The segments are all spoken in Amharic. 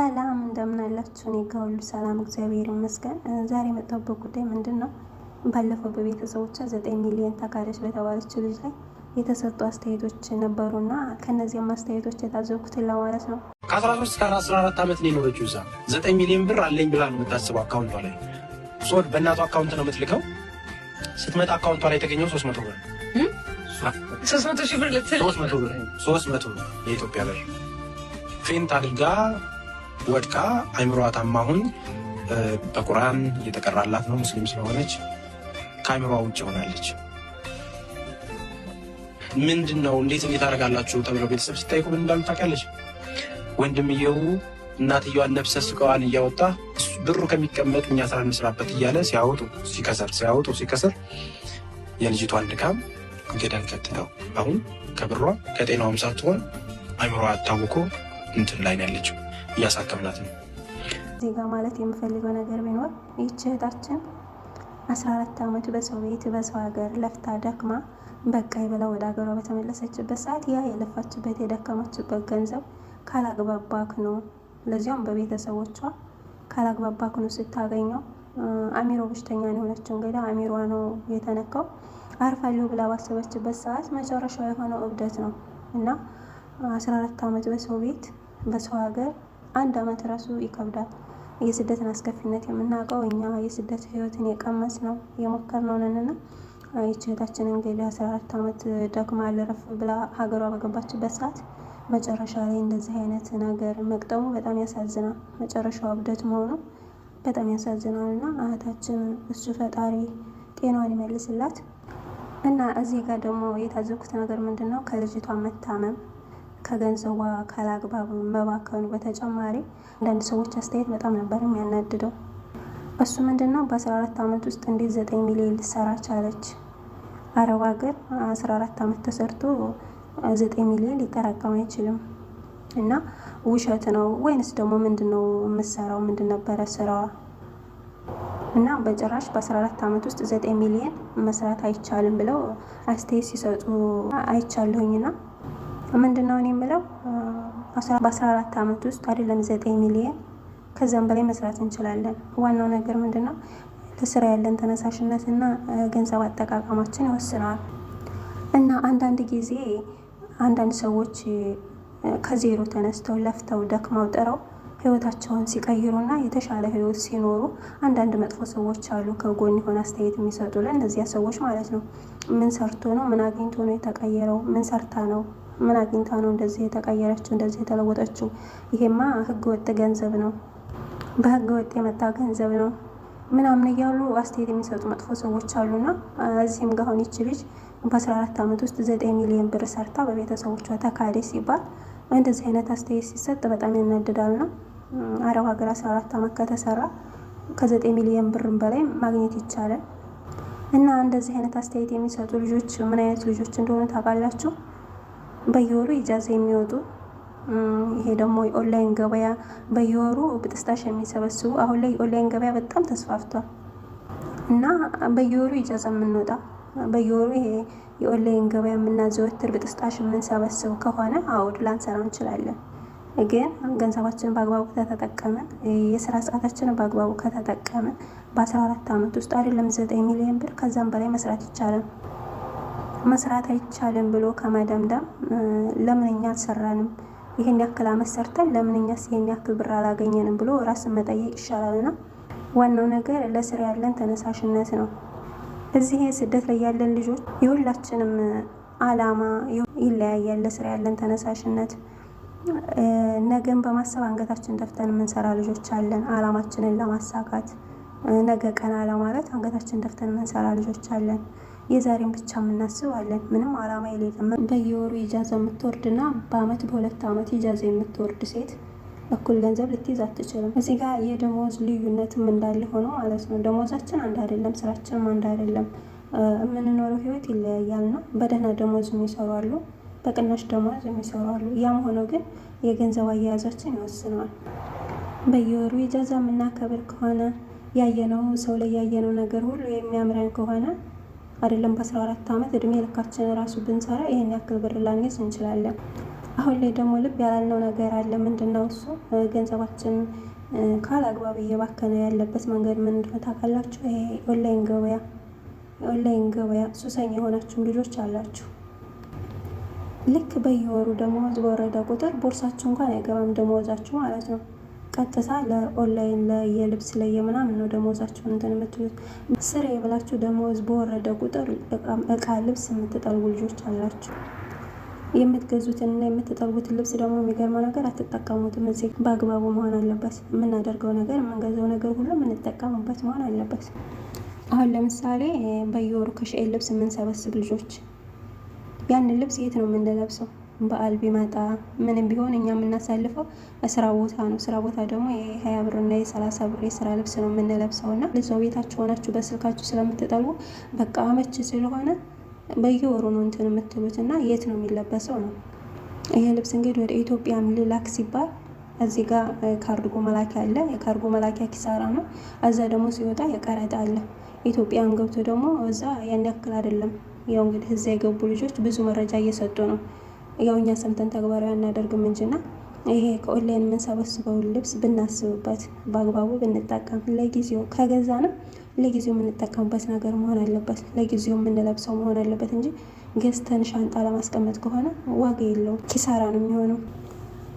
ሰላም እንደምን አላችሁ? እኔ ጋር ሁሉ ሰላም እግዚአብሔር ይመስገን። ዛሬ የመጣሁበት ጉዳይ ምንድን ነው? ባለፈው በቤተሰቦቿ 9 ሚሊዮን ተካለች በተባለችው ልጅ ላይ የተሰጡ አስተያየቶች ነበሩና ከነዚያም አስተያየቶች የታዘብኩትን ለማለት ነው። ከ13 እስከ 14 ዓመት ነው የኖረችው። እዛ 9 ሚሊዮን ብር አለኝ ብላ ነው የምታስበው። አካውንቷ ላይ ሶድ በእናቷ አካውንት ነው የምትልከው። ስትመጣ አካውንቷ ላይ የተገኘው 300 ብር 300 ሺህ ብር ልትል 300 ብር የኢትዮጵያ ብር ፌንት አድርጋ ወድቃ አይምሮዋ ታማሁን በቁርአን እየተቀራላት ነው። ሙስሊም ስለሆነች ከአይምሮዋ ውጭ ሆናለች። ምንድነው እንዴት አደርጋላችሁ ተብለው ቤተሰብ ሲጠይቁ ምን እንዳሉ ታውቂያለሽ? ወንድምየው እናትየዋን ነፍሰ ስጋዋን እያወጣ ብሩ ከሚቀመጥ እኛ ስራ እንስራበት እያለ ሲከስር የልጅቷን ድካም ገደል ከተተው አሁን ከብሯ ከጤናዋም ሳትሆን አይምሮዋ ታውቆ እንትን ላይ ነው ያለችው። እያሳከምናት ነው። እዚህ ጋር ማለት የምፈልገው ነገር ቢኖር ይህች እህታችን 14 ዓመት በሰው ቤት በሰው ሀገር ለፍታ ደክማ በቃ ብላ ወደ ሀገሯ በተመለሰችበት ሰዓት ያ የለፋችበት የደከመችበት ገንዘብ ካላግባባክ ነው፣ ለዚያም በቤተሰቦቿ ካላግባባክ ነው ስታገኘው። አሚሮ በሽተኛ ነው የሆነችው። እንግዲህ አሚሯ ነው የተነካው። አርፋለሁ ብላ ባሰበችበት ሰዓት መጨረሻው የሆነው እብደት ነው እና 14 ዓመት በሰው ቤት በሰው ሀገር 1 ዓመት ራሱ ይከብዳል። የስደትን አስከፊነት የምናውቀው እኛ የስደት ህይወትን የቀመስ ነው የሞከርነው ነንና ይህች እህታችን እንግዲህ 14 ዓመት ደክማ ልረፍ ብላ ሀገሯ በገባችበት ሰዓት መጨረሻ ላይ እንደዚህ አይነት ነገር መቅጠሙ በጣም ያሳዝናል። መጨረሻው እብደት መሆኑ በጣም ያሳዝናል እና እህታችን እሱ ፈጣሪ ጤናዋን ይመልስላት። እና እዚህ ጋር ደግሞ የታዘብኩት ነገር ምንድን ነው? ከልጅቷ መታመም ከገንዘቧ ካላግባብ መባከኑ በተጨማሪ አንዳንድ ሰዎች አስተያየት በጣም ነበር የሚያናድደው። እሱ ምንድነው በ14 ዓመት ውስጥ እንዴት 9 ሚሊዮን ልትሰራ ቻለች? አረብ ሀገር 14 ዓመት ተሰርቶ 9 ሚሊዮን ሊጠራቀም አይችልም። እና ውሸት ነው ወይንስ ደግሞ ምንድነው የምትሰራው? ምንድን ነበረ ስራዋ? እና በጭራሽ በ14 ዓመት ውስጥ 9 ሚሊዮን መስራት አይቻልም ብለው አስተያየት ሲሰጡ አይቻለሁኝና ምንድነው እኔ የምለው በ14 ዓመት ውስጥ አይደለም 9 ሚሊዮን ከዛም በላይ መስራት እንችላለን። ዋናው ነገር ምንድነው ለስራ ያለን ተነሳሽነትና ገንዘብ አጠቃቀማችን ይወስነዋል። እና አንዳንድ ጊዜ አንዳንድ ሰዎች ከዜሮ ተነስተው ለፍተው ደክመው ጥረው ህይወታቸውን ሲቀይሩና የተሻለ ህይወት ሲኖሩ አንዳንድ መጥፎ ሰዎች አሉ ከጎን የሆነ አስተያየት የሚሰጡ ለእነዚያ ሰዎች ማለት ነው። ምን ሰርቶ ነው? ምን አግኝቶ ነው የተቀየረው? ምን ሰርታ ነው? ምን አግኝታ ነው እንደዚህ የተቀየረችው እንደዚህ የተለወጠችው? ይሄማ ህገ ወጥ ገንዘብ ነው፣ በህገ ወጥ የመጣ ገንዘብ ነው ምናምን እያሉ አስተያየት የሚሰጡ መጥፎ ሰዎች አሉና እዚህም ጋር አሁን ይች ልጅ በ14 ዓመት ውስጥ 9 ሚሊዮን ብር ሰርታ በቤተሰቦቿ ተካደች ሲባል እንደዚህ አይነት አስተያየት ሲሰጥ በጣም ያናድዳልና አረብ ሀገር 14 ዓመት ከተሰራ ከ9 ሚሊዮን ብርም በላይ ማግኘት ይቻላል። እና እንደዚህ አይነት አስተያየት የሚሰጡ ልጆች ምን አይነት ልጆች እንደሆኑ ታውቃላችሁ? በየወሩ ኢጃዛ የሚወጡ ይሄ ደግሞ የኦንላይን ገበያ በየወሩ ብጥስጣሽ የሚሰበስቡ አሁን ላይ ኦንላይን ገበያ በጣም ተስፋፍቷል እና በየወሩ ኢጃዛ የምንወጣ በየወሩ ይሄ የኦንላይን ገበያ የምናዘወትር ብጥስጣሽ የምንሰበስብ ከሆነ አውድ ላንሰራ እንችላለን። ግን ገንዘባችንን በአግባቡ ከተጠቀምን የስራ ሰዓታችንን በአግባቡ ከተጠቀምን በ14 ዓመት ውስጥ አይደለም 9 ሚሊዮን ብር ከዛም በላይ መስራት ይቻላል። መስራት አይቻልም ብሎ ከመደምደም ለምን እኛ አልሰራንም? ይሄን ያክል አመት ሰርተን ለምን እኛስ ይሄን ያክል ብር አላገኘንም ብሎ ራስን መጠየቅ ይሻላልና ዋናው ነገር ለስራ ያለን ተነሳሽነት ነው። እዚህ ስደት ላይ ያለን ልጆች የሁላችንም አላማ ይለያያል። ለስራ ያለን ተነሳሽነት ነገን በማሰብ አንገታችን ደፍተን የምንሰራ ልጆች አለን። አላማችንን ለማሳካት ነገ ቀን ለማለት አንገታችን ደፍተን የምንሰራ ልጆች አለን። የዛሬን ብቻ የምናስባለን። ምንም አላማ የሌለም። በየወሩ ኢጃዛ የምትወርድና በአመት በ2 ዓመት ኢጃዛ የምትወርድ ሴት እኩል ገንዘብ ልትይዝ አትችልም። እዚህ ጋር የደሞዝ ልዩነትም እንዳለ ሆኖ ማለት ነው። ደሞዛችን አንድ አይደለም፣ ስራችንም አንድ አይደለም። የምንኖረው ህይወት ይለያያል ነው። በደህና ደሞዝ የሚሰሩ አሉ፣ በቅናሽ ደሞዝ የሚሰሩ አሉ። ያም ሆኖ ግን የገንዘብ አያያዛችን ይወስነዋል። በየወሩ ኢጃዛ የምናከብር ከሆነ ያየነው ሰው ላይ ያየነው ነገር ሁሉ የሚያምረን ከሆነ አይደለም በ14 ዓመት እድሜ ልካችን ራሱ ብንሰራ ይሄን ያክል ብር ላንይዝ እንችላለን። አሁን ላይ ደግሞ ልብ ያላልነው ነገር አለ። ምንድነው እሱ? ገንዘባችን ካላግባብ እየባከነ ያለበት መንገድ ምን እንደሆነ ታውቃላችሁ? ይሄ ኦንላይን ገበያ ሱሰኛ የሆናችሁም ልጆች አላችሁ። ልክ በየወሩ ደመወዝ በወረደ ቁጥር ቦርሳችሁ እንኳን አይገባም ደመወዛችሁ ማለት ነው። ቀጥታ ለኦንላይን ለየልብስ ለየምናምን ነው ደመወዛችሁ እንትን የምትሉት። ስሬ ብላችሁ ደመወዝ በወረደ ቁጥር እቃ ልብስ የምትጠልቡ ልጆች አላችሁ። የምትገዙትንና የምትጠልቡትን ልብስ ደግሞ የሚገርመው ነገር አትጠቀሙትም። እዚህ በአግባቡ መሆን አለበት። የምናደርገው ነገር የምንገዛው ነገር ሁሉ የምንጠቀሙበት መሆን አለበት። አሁን ለምሳሌ በየወሩ ከሸኤል ልብስ የምንሰበስብ ልጆች ያንን ልብስ የት ነው የምንለብሰው? በዓል ቢመጣ ምንም ቢሆን እኛ የምናሳልፈው ስራ ቦታ ነው። ስራ ቦታ ደግሞ የ20 ብርና የ30 ብር የስራ ልብስ ነው የምንለብሰው እና እዛው ቤታችሁ ሆናችሁ በስልካችሁ ስለምትጠልቡ በቃ አመች ስለሆነ በየወሩ ነው እንትን የምትሉት እና የት ነው የሚለበሰው ነው። ይሄ ልብስ እንግዲህ ወደ ኢትዮጵያ ልላክ ሲባል እዚህ ጋር ካርጎ መላኪያ አለ። የካርጎ መላኪያ ኪሳራ ነው። እዛ ደግሞ ሲወጣ የቀረጥ አለ። ኢትዮጵያን ገብቶ ደግሞ እዛ ያን ያክል አይደለም። ያው እንግዲህ እዛ የገቡ ልጆች ብዙ መረጃ እየሰጡ ነው። ያው እኛ ሰምተን ተግባራዊ አናደርግም እንጂና ይሄ ከኦንላይን የምንሰበስበውን ልብስ ብናስብበት በአግባቡ ብንጠቀም ለጊዜው ከገዛንም ለጊዜው የምንጠቀምበት ነገር መሆን አለበት። ለጊዜው የምንለብሰው መሆን አለበት እንጂ ገዝተን ሻንጣ ለማስቀመጥ ከሆነ ዋጋ የለውም፣ ኪሳራ ነው የሚሆነው።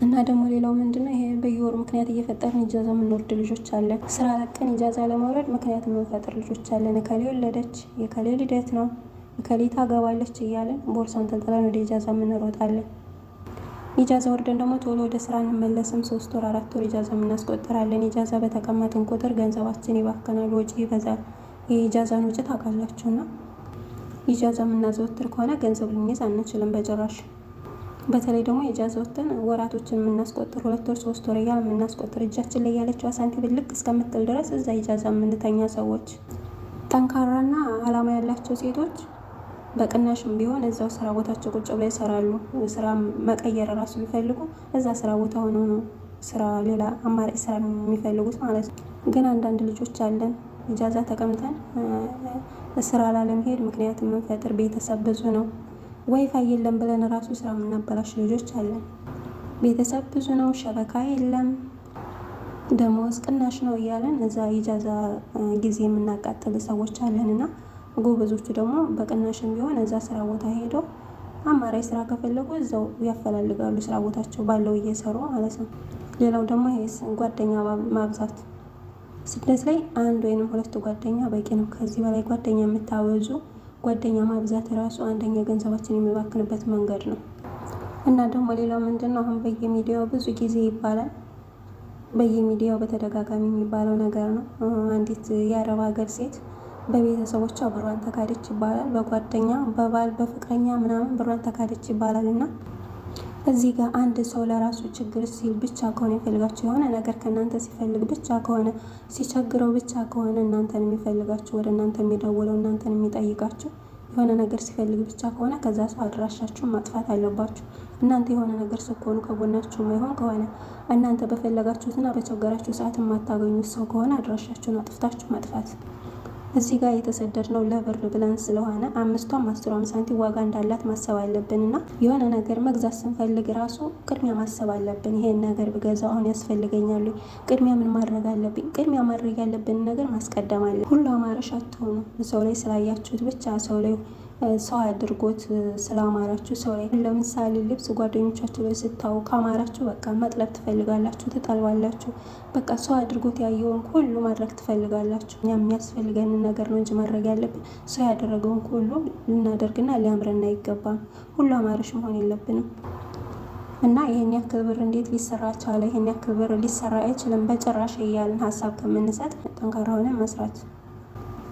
እና ደግሞ ሌላው ምንድነው ይሄ በየወሩ ምክንያት እየፈጠርን ኢጃዛ የምንወርድ ልጆች አለን። ስራ ለቀን ኢጃዛ ለመውረድ ምክንያት የምንፈጥር ልጆች አለን። እከሌ ወለደች፣ የከሌ ልደት ነው፣ እከሌ ታገባለች እያለን ቦርሳን ተንጥለን ወደ ኢጃዛ የምንሮጣለን። ኢጃዛ ወርደን ደግሞ ቶሎ ወደ ስራ እንመለስም። 3 ወር 4 ወር ኢጃዛ የምናስቆጥራለን። ኢጃዛ በተቀመጥን ቁጥር ገንዘባችን ይባከናል፣ ወጪ ይበዛል። የኢጃዛን ወጪ ታውቃላችሁና ኢጃዛ የምናዘወትር ከሆነ ገንዘብ ልንይዝ አንችልም በጭራሽ። በተለይ ደግሞ ኢጃዛ ወጥተን ወራቶችን የምናስቆጥር 2 ወር 3 ወር እያልን የምናስቆጥር እጃችን ላይ ያለችው ሳንቲም ልቅ እስከምትል ድረስ እዛ ኢጃዛ የምንተኛ ሰዎች፣ ጠንካራና አላማ ያላቸው ሴቶች በቅናሽም ቢሆን እዛው ስራ ቦታቸው ቁጭ ብለው ይሰራሉ። ስራ መቀየር ራሱ ቢፈልጉ እዛ ስራ ቦታ ሆነው ነው ስራ ሌላ አማራጭ ስራ የሚፈልጉት ማለት ነው። ግን አንዳንድ ልጆች አለን ኢጃዛ ተቀምጠን ስራ ላለመሄድ ምክንያት የምንፈጥር ቤተሰብ ብዙ ነው። ዋይፋይ የለም ብለን ራሱ ስራ የምናበላሽ ልጆች አለን። ቤተሰብ ብዙ ነው፣ ሸበካ የለም፣ ደሞዝ ቅናሽ ነው እያለን እዛ ኢጃዛ ጊዜ የምናቃጥል ሰዎች አለን እና ጎበዞቹ ደግሞ በቅናሽም ቢሆን እዛ ስራ ቦታ ሄደው አማራጭ ስራ ከፈለጉ እዛው ያፈላልጋሉ፣ ስራ ቦታቸው ባለው እየሰሩ ማለት ነው። ሌላው ደግሞ ይሄ ጓደኛ ማብዛት። ስደት ላይ 1 ወይም 2 ጓደኛ በቂ ነው። ከዚህ በላይ ጓደኛ የምታበዙ ጓደኛ ማብዛት ራሱ አንደኛ ገንዘባችን የሚባክንበት መንገድ ነው። እና ደግሞ ሌላው ምንድነው አሁን በየሚዲያው ብዙ ጊዜ ይባላል፣ በየሚዲያው በተደጋጋሚ የሚባለው ነገር ነው። አንዲት የአረብ ሀገር ሴት በቤተሰቦቿ ብሯን ተካደች ይባላል። በጓደኛ በባል በፍቅረኛ ምናምን ብሯን ተካደች ይባላል። እና እዚህ ጋር አንድ ሰው ለራሱ ችግር ሲል ብቻ ከሆነ የፈልጋችሁ የሆነ ነገር ከእናንተ ሲፈልግ ብቻ ከሆነ ሲቸግረው ብቻ ከሆነ እናንተን የሚፈልጋችሁ ወደ እናንተ የሚደውለው እናንተን የሚጠይቃችሁ የሆነ ነገር ሲፈልግ ብቻ ከሆነ ከዛ ሰው አድራሻችሁን ማጥፋት አለባችሁ። እናንተ የሆነ ነገር ስትሆኑ ከጎናችሁ ማይሆን ከሆነ እናንተ በፈለጋችሁትና በቸገራችሁ ሰዓት የማታገኙት ሰው ከሆነ አድራሻችሁን አጥፍታችሁ ማጥፋት። እዚህ ጋር የተሰደድነው ለብር ብለን ስለሆነ 5ቷም 10ቷም ሳንቲም ዋጋ እንዳላት ማሰብ አለብን እና የሆነ ነገር መግዛት ስንፈልግ ራሱ ቅድሚያ ማሰብ አለብን። ይሄን ነገር ብገዛ አሁን ያስፈልገኛል፣ ቅድሚያ ምን ማድረግ አለብኝ? ቅድሚያ ማድረግ ያለብን ነገር ማስቀደም አለ። ሁሉ አማረሽ አትሆኑ። ሰው ላይ ስላያችሁት ብቻ ሰው ላይ ሰው አድርጎት ስላማራችሁ ሰው ላይ ለምሳሌ ልብስ ጓደኞቻችሁ ላይ ስታው ካማራችሁ በቃ መጥለብ ትፈልጋላችሁ፣ ትጠልባላችሁ። በቃ ሰው አድርጎት ያየውን ሁሉ ማድረግ ትፈልጋላችሁ። እኛ የሚያስፈልገንን ነገር ነው እንጂ ማድረግ ያለብን ሰው ያደረገውን ሁሉ ልናደርግና ሊያምረን አይገባም። ሁሉ አማረሽ መሆን የለብንም እና ይሄን ያክል ብር እንዴት ሊሰራ ቻለ? ይሄን ያክል ብር ሊሰራ አይችልም በጭራሽ እያልን ሀሳብ ከምንሰጥ ጠንካራ ሆነን መስራት።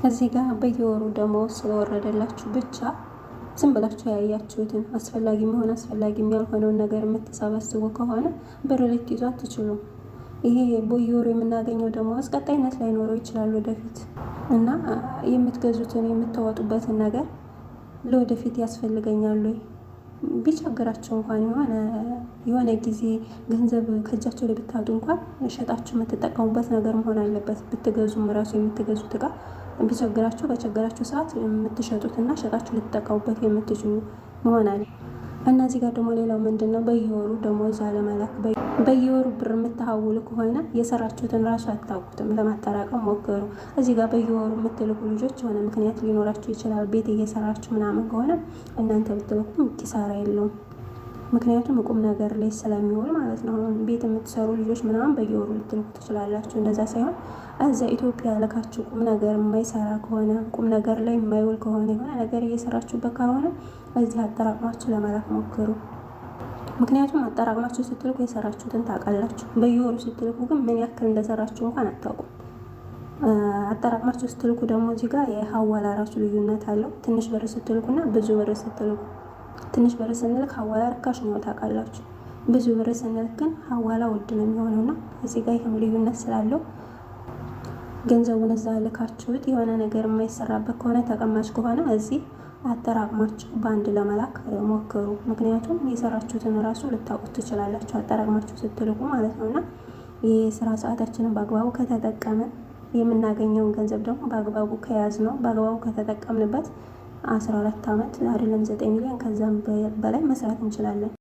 እዚህ ጋር በየወሩ ደመወዝ ስለወረደላችሁ ብቻ ዝም ብላችሁ ያያችሁትን አስፈላጊ የሚሆን አስፈላጊ ያልሆነውን ነገር የምትሰበስቡ ከሆነ ብር ልትይዙ አትችሉም። ይሄ በየወሩ የምናገኘው ደመወዝ ቀጣይነት ላይኖረው ይችላል ወደፊት እና የምትገዙትን የምታወጡበትን ነገር ለወደፊት ያስፈልገኛል ወይ ቢቸግራችሁ እንኳን የሆነ ጊዜ ገንዘብ ከእጃችሁ ላይ ብታጡ እንኳን ሸጣችሁ የምትጠቀሙበት ነገር መሆን አለበት። ብትገዙም ራሱ የምትገዙት እቃ ቢቸግራችሁ በቸገራችሁ ሰዓት የምትሸጡትና ሸጣችሁ ልትጠቀሙበት የምትችሉ መሆን አለ። እና እዚህ ጋር ደግሞ ሌላው ምንድን ነው በየወሩ ደሞዝ አለመላክ። በየወሩ ብር የምታሀውሉ ከሆነ የሰራችሁትን ራሱ አታውቁትም። ለማጠራቀም ሞክሩ። እዚህ ጋር በየወሩ የምትልኩ ልጆች የሆነ ምክንያት ሊኖራችሁ ይችላል። ቤት እየሰራችሁ ምናምን ከሆነ እናንተ ብትልኩም ኪሳራ የለውም። ምክንያቱም ቁም ነገር ላይ ስለሚውል ማለት ነው። ቤት የምትሰሩ ልጆች ምናምን በየወሩ ልትልኩ ትችላላችሁ። እንደዛ ሳይሆን እዛ ኢትዮጵያ ልካችሁ ቁም ነገር የማይሰራ ከሆነ ቁም ነገር ላይ የማይውል ከሆነ የሆነ ነገር እየሰራችሁበት ካልሆነ እዚህ አጠራቅማችሁ ለመላክ ሞክሩ። ምክንያቱም አጠራቅማችሁ ስትልኩ የሰራችሁትን ታውቃላችሁ። በየወሩ ስትልኩ ግን ምን ያክል እንደሰራችሁ እንኳን አታውቁም። አጠራቅማችሁ ስትልኩ ደግሞ እዚህ ጋር የሀዋላ ራሱ ልዩነት አለው። ትንሽ ብር ስትልኩና ብዙ ብር ስትልኩ፣ ትንሽ ብር ስንልክ ሀዋላ ርካሽ ነው ታውቃላችሁ። ብዙ ብር ስንልክ ግን ሀዋላ ውድ ነው የሚሆነውና እዚህ ጋር ይህም ልዩነት ስላለው ገንዘቡን እዛ ልካችሁት የሆነ ነገር የማይሰራበት ከሆነ ተቀማጭ ከሆነ እዚህ አጠራቅማችሁ በአንድ ለመላክ ሞክሩ። ምክንያቱም የሰራችሁትን ራሱ ልታውቁት ትችላላችሁ አጠራቅማችሁ ስትልኩ ማለት ነው። እና የስራ ሰዓታችንን በአግባቡ ከተጠቀምን የምናገኘውን ገንዘብ ደግሞ በአግባቡ ከያዝ ነው በአግባቡ ከተጠቀምንበት 14 ዓመት አይደለም 9 ሚሊዮን ከዛም በላይ መስራት እንችላለን።